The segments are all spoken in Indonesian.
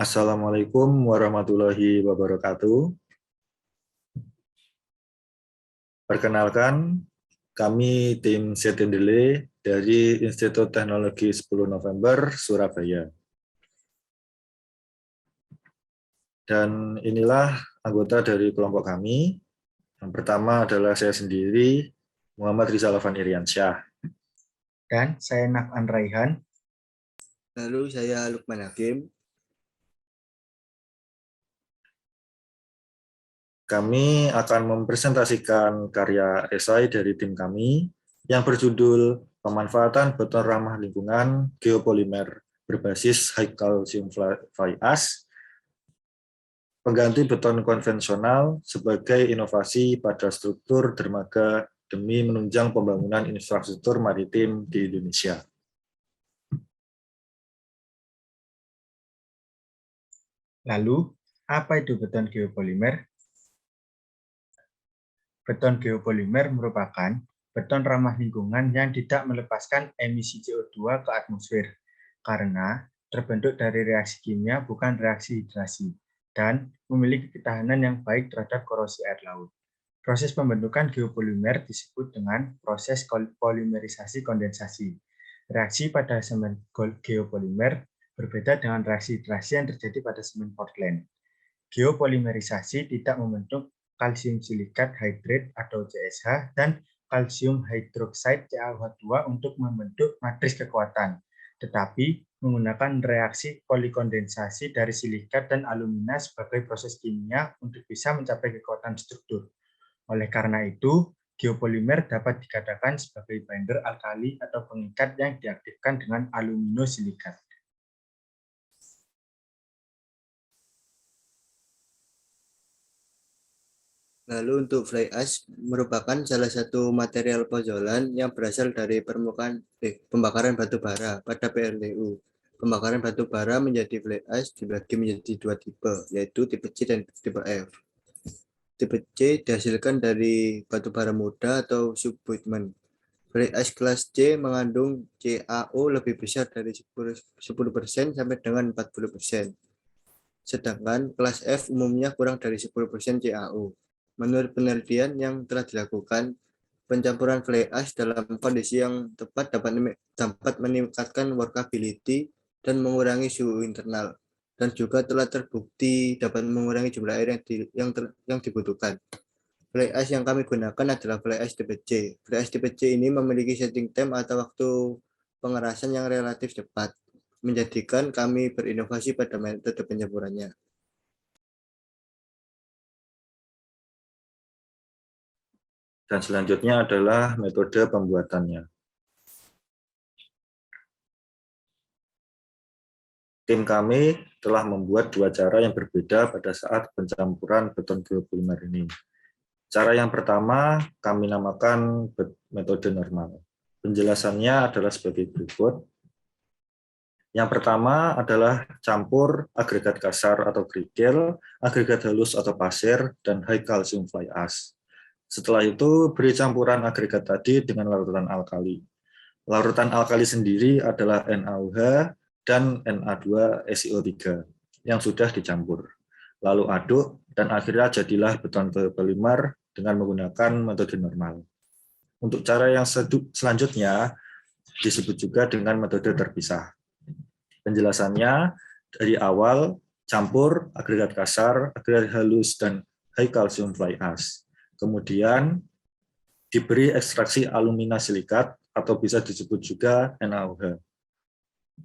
Assalamualaikum warahmatullahi wabarakatuh. Perkenalkan, kami tim Setindele dari Institut Teknologi 10 November, Surabaya. Dan inilah anggota dari kelompok kami. Yang pertama adalah saya sendiri, Muhammad Rizal Afan Iriansyah. Dan saya Naf'an Raihan. Lalu saya Lukman Hakim. Kami akan mempresentasikan karya esai dari tim kami yang berjudul Pemanfaatan Beton Ramah Lingkungan Geopolimer berbasis High Calcium Fly Ash, pengganti beton konvensional sebagai inovasi pada struktur dermaga demi menunjang pembangunan infrastruktur maritim di Indonesia. Lalu, apa itu beton geopolimer? Beton geopolimer merupakan beton ramah lingkungan yang tidak melepaskan emisi CO2 ke atmosfer karena terbentuk dari reaksi kimia bukan reaksi hidrasi dan memiliki ketahanan yang baik terhadap korosi air laut. Proses pembentukan geopolimer disebut dengan proses polimerisasi kondensasi. Reaksi pada semen geopolimer berbeda dengan reaksi hidrasi yang terjadi pada semen Portland. Geopolimerisasi tidak membentuk kalsium silikat hydrate atau CSH dan kalsium hydroxide CaOH2 untuk membentuk matriks kekuatan, tetapi menggunakan reaksi polikondensasi dari silikat dan alumina sebagai proses kimia untuk bisa mencapai kekuatan struktur. Oleh karena itu, geopolimer dapat dikatakan sebagai binder alkali atau pengikat yang diaktifkan dengan aluminosilikat. Lalu untuk fly ash merupakan salah satu material pojolan yang berasal dari pembakaran batu bara pada PLTU. Pembakaran batu bara menjadi fly ash dibagi menjadi dua tipe, yaitu tipe C dan tipe F. Tipe C dihasilkan dari batu bara muda atau subbitumen. Fly ash kelas C mengandung CaO lebih besar dari 10% sampai dengan 40%. Sedangkan kelas F umumnya kurang dari 10% CaO. Menurut penelitian yang telah dilakukan, pencampuran fly ash dalam kondisi yang tepat dapat meningkatkan workability dan mengurangi suhu internal, dan juga telah terbukti dapat mengurangi jumlah air yang dibutuhkan. Fly ash yang kami gunakan adalah fly ash tipe C. Fly ash tipe C ini memiliki setting time atau waktu pengerasan yang relatif cepat, menjadikan kami berinovasi pada metode pencampurannya. Dan selanjutnya adalah metode pembuatannya. Tim kami telah membuat dua cara yang berbeda pada saat pencampuran beton geopolimer ini. Cara yang pertama kami namakan metode normal. Penjelasannya adalah sebagai berikut. Yang pertama adalah campur agregat kasar atau kerikil, agregat halus atau pasir, dan high calcium fly ash. Setelah itu beri campuran agregat tadi dengan larutan alkali. Larutan alkali sendiri adalah NaOH dan Na2SiO3 yang sudah dicampur. Lalu aduk dan akhirnya jadilah beton geopolimer dengan menggunakan metode normal. Untuk cara yang selanjutnya disebut juga dengan metode terpisah. Penjelasannya dari awal campur agregat kasar, agregat halus, dan high calcium fly ash. Kemudian diberi ekstraksi alumina silikat atau bisa disebut juga NaOH.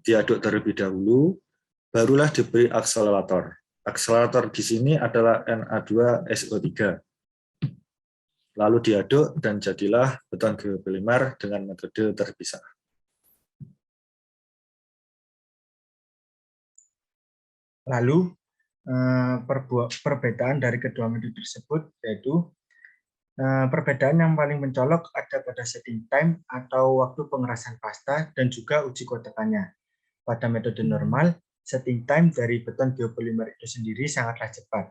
Diaduk terlebih dahulu, barulah diberi akselerator. Akselerator di sini adalah Na2SO3. Lalu diaduk dan jadilah beton geopolimer dengan metode terpisah. Lalu, perbedaan dari kedua metode tersebut yaitu perbedaan yang paling mencolok ada pada setting time atau waktu pengerasan pasta dan juga uji kotakannya. Pada metode normal, setting time dari beton geopolimer itu sendiri sangatlah cepat,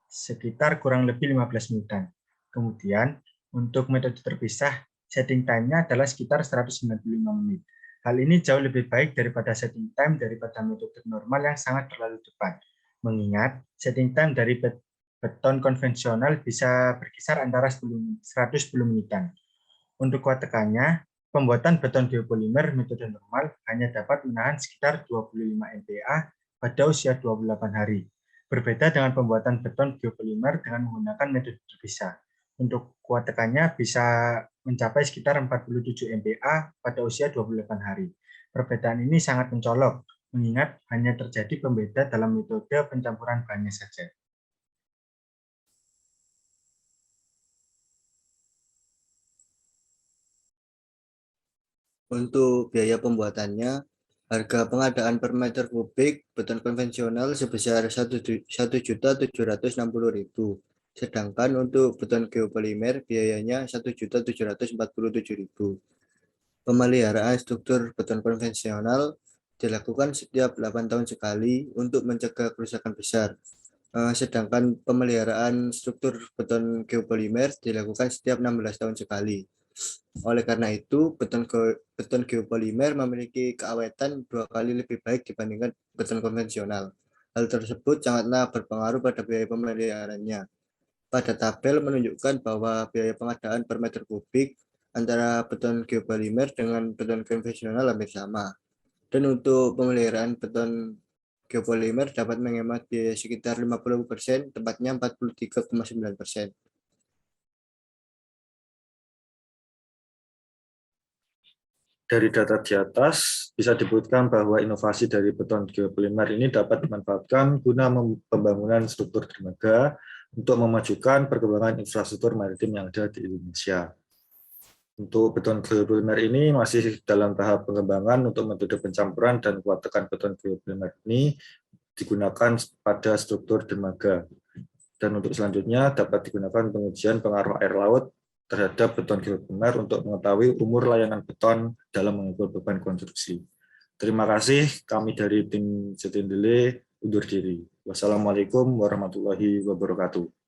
sekitar kurang lebih 15 menitan. Kemudian, untuk metode terpisah, setting time-nya adalah sekitar 195 menit. Hal ini jauh lebih baik daripada setting time daripada metode normal yang sangat terlalu cepat. Mengingat setting time dari beton konvensional bisa berkisar antara 110 menitan. Untuk kuat tekannya, pembuatan beton geopolimer metode normal hanya dapat menahan sekitar 25 MPa pada usia 28 hari. Berbeda dengan pembuatan beton geopolimer dengan menggunakan metode terpisah. Untuk kuat tekannya bisa mencapai sekitar 47 MPa pada usia 28 hari. Perbedaan ini sangat mencolok, mengingat hanya terjadi pembeda dalam metode pencampuran bahannya saja. Untuk biaya pembuatannya, harga pengadaan per meter kubik beton konvensional sebesar Rp1.760.000. Sedangkan untuk beton geopolimer biayanya Rp1.747.000. Pemeliharaan struktur beton konvensional dilakukan setiap 8 tahun sekali untuk mencegah kerusakan besar. Sedangkan pemeliharaan struktur beton geopolimer dilakukan setiap 16 tahun sekali. Oleh karena itu, beton geopolimer memiliki keawetan 2 kali lebih baik dibandingkan beton konvensional. Hal tersebut sangatlah berpengaruh pada biaya pemeliharaannya. Pada tabel menunjukkan bahwa biaya pengadaan per meter kubik antara beton geopolimer dengan beton konvensional hampir sama. Dan untuk pemeliharaan beton geopolimer dapat menghemat biaya sekitar 50%, tepatnya 43,9%. Dari data di atas, bisa disebutkan bahwa inovasi dari beton geopolimer ini dapat dimanfaatkan guna pembangunan struktur dermaga untuk memajukan perkembangan infrastruktur maritim yang ada di Indonesia. Untuk beton geopolimer ini masih dalam tahap pengembangan untuk metode pencampuran dan kuat tekan beton geopolimer ini digunakan pada struktur dermaga. Dan untuk selanjutnya dapat digunakan pengujian pengaruh air laut terhadap beton geopolimer untuk mengetahui umur layanan beton dalam mengukur beban konstruksi. Terima kasih, kami dari tim Setindele undur diri. Wassalamualaikum warahmatullahi wabarakatuh.